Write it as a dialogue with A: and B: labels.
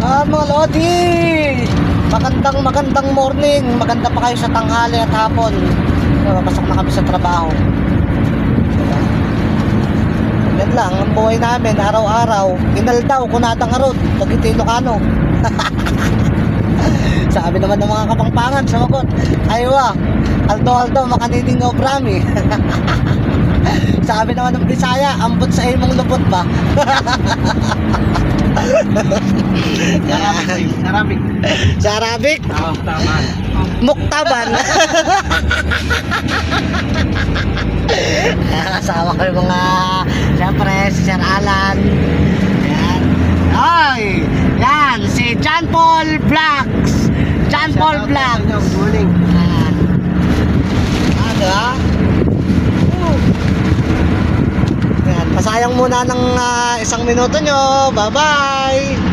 A: Mga Lodi, magandang morning. Maganda pa kayo sa tanghali at hapon. Pasok na kami sa trabaho. Yan lang ang buhay namin araw-araw. Inaldaw, kunatang arod, Tagiti Ilocano. Sabi naman ng mga Kapampangan, sumagot, aywa, aldo makanining obrami. Sabi naman ng Bisaya, ambot sa imong lupot ba?
B: Arabic.
A: Sa Arabic?
B: Oo, tama.
A: Muktaban. Kasama ko yung mga, siyempre, si Sir Alan. Yan. Ay, yan, si John Paul Vlogs. John Paul Vlogs.
B: Good morning.
A: Diba? Yan, pasayang muna ng 1 minuto nyo. Bye-bye.